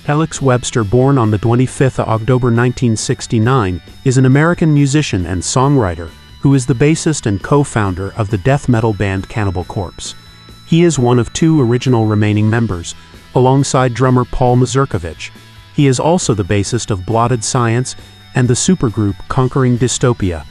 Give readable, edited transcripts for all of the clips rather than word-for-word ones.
Alex Webster, born on the 25th of October 1969, is an American musician and songwriter who is the bassist and co-founder of the death metal band Cannibal Corpse. He is one of two original remaining members, alongside drummer Paul Mazurkiewicz. He is also the bassist of Blotted Science and the supergroup Conquering Dystopia.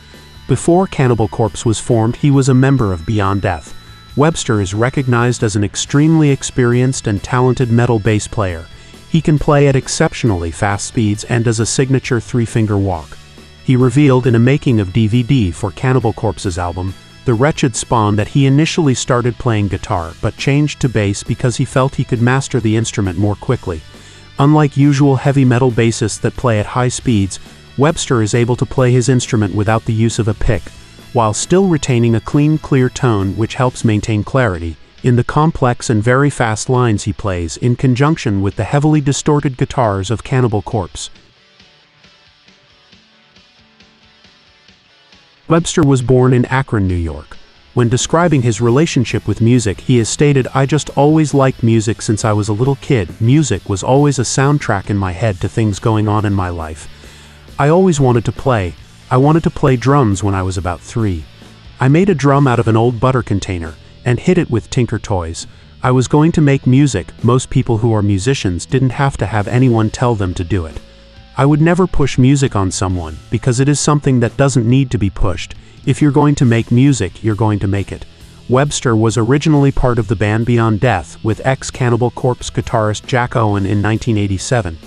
Before Cannibal Corpse was formed, he was a member of Beyond Death. Webster is recognized as an extremely experienced and talented metal bass player. He can play at exceptionally fast speeds and does a signature three-finger walk. He revealed in a making-of DVD for Cannibal Corpse's album, The Wretched Spawn, that he initially started playing guitar but changed to bass because he felt he could master the instrument more quickly. Unlike usual heavy metal bassists that play at high speeds, Webster is able to play his instrument without the use of a pick, while still retaining a clean, clear tone which helps maintain clarity in the complex and very fast lines he plays in conjunction with the heavily distorted guitars of Cannibal Corpse. Webster was born in Akron, New York. When describing his relationship with music, he has stated, "I just always liked music since I was a little kid. Music was always a soundtrack in my head to things going on in my life. I always wanted to play. I wanted to play drums when I was about 3. I made a drum out of an old butter container and hit it with Tinker Toys. I was going to make music. Most people who are musicians didn't have to have anyone tell them to do it. I would never push music on someone because it is something that doesn't need to be pushed. If you're going to make music, you're going to make it." Webster was originally part of the band Beyond Death with ex-Cannibal Corpse guitarist Jack Owen in 1987.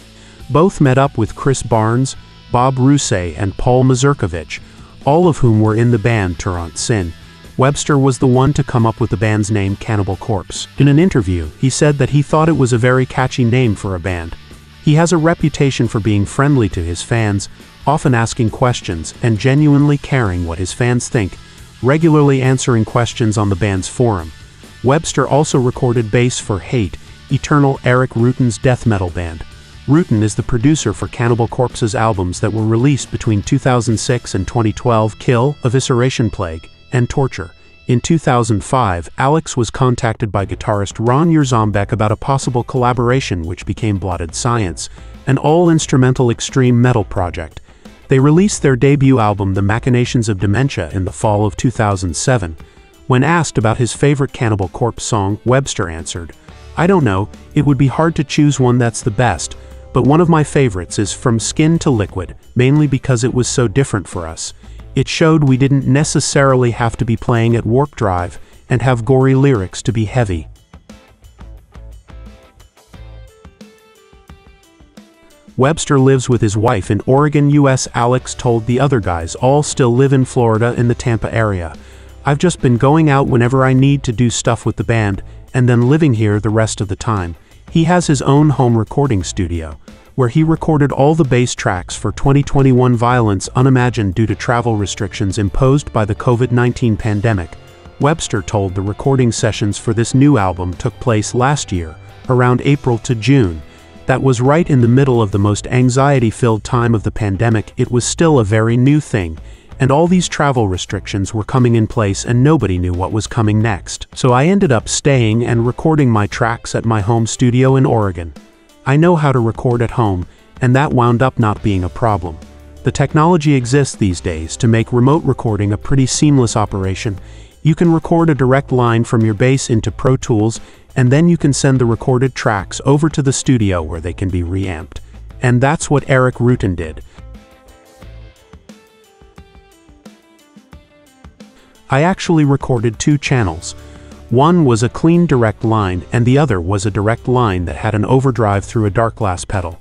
Both met up with Chris Barnes, Bob Rusay and Paul Mazurkiewicz, all of whom were in the band Tirant Sin. Webster was the one to come up with the band's name Cannibal Corpse. In an interview, he said that he thought it was a very catchy name for a band. He has a reputation for being friendly to his fans, often asking questions and genuinely caring what his fans think, regularly answering questions on the band's forum. Webster also recorded bass for Hate Eternal Erik Rutan's death metal band. Rutan is the producer for Cannibal Corpse's albums that were released between 2006 and 2012, Kill, Evisceration Plague and Torture. In 2005, Alex was contacted by guitarist Ron Jarzombek about a possible collaboration which became Blotted Science, an all-instrumental extreme metal project. They released their debut album, The Machinations of Dementia, in the fall of 2007. When asked about his favorite Cannibal Corpse song, Webster answered, "I don't know, it would be hard to choose one that's the best, but one of my favorites is From Skin to Liquid, mainly because it was so different for us. It showed we didn't necessarily have to be playing at warp drive and have gory lyrics to be heavy." Webster lives with his wife in Oregon, US. Alex told the other guys all still live in Florida in the Tampa area. "I've just been going out whenever I need to do stuff with the band, and then living here the rest of the time." He has his own home recording studio, where he recorded all the bass tracks for 2021 Violence Unimagined due to travel restrictions imposed by the COVID-19 pandemic. Webster told the recording sessions for this new album took place last year, around April to June. That was right in the middle of the most anxiety-filled time of the pandemic. It was still a very new thing, and all these travel restrictions were coming in place and nobody knew what was coming next. So I ended up staying and recording my tracks at my home studio in Oregon. I know how to record at home, and that wound up not being a problem. The technology exists these days to make remote recording a pretty seamless operation. You can record a direct line from your bass into Pro Tools, and then you can send the recorded tracks over to the studio where they can be reamped. And that's what Erik Rutan did. I actually recorded 2 channels. One was a clean direct line, and the other was a direct line that had an overdrive through a dark-glass pedal.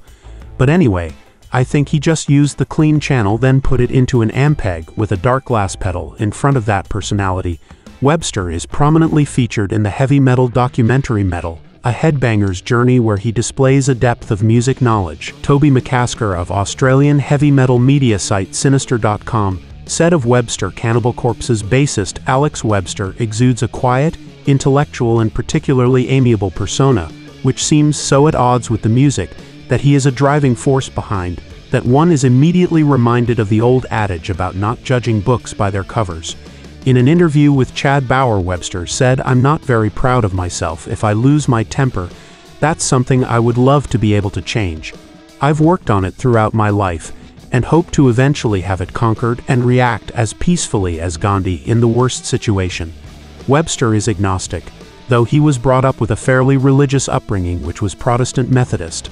But anyway, I think he just used the clean channel, then put it into an Ampeg with a dark-glass pedal in front of that personality. Webster is prominently featured in the heavy metal documentary Metal, A Headbanger's Journey, where he displays a depth of music knowledge. Toby McCasker of Australian heavy metal media site Sinister.com said of Webster, Cannibal Corpse's bassist Alex Webster exudes a quiet, intellectual and particularly amiable persona, which seems so at odds with the music that he is a driving force behind, that one is immediately reminded of the old adage about not judging books by their covers. In an interview with Chad Bauer, Webster said, "I'm not very proud of myself if I lose my temper, That's something I would love to be able to change. I've worked on it throughout my life, and hope to eventually have it conquered and react as peacefully as Gandhi in the worst situation. Webster is agnostic, though he was brought up with a fairly religious upbringing which was Protestant Methodist.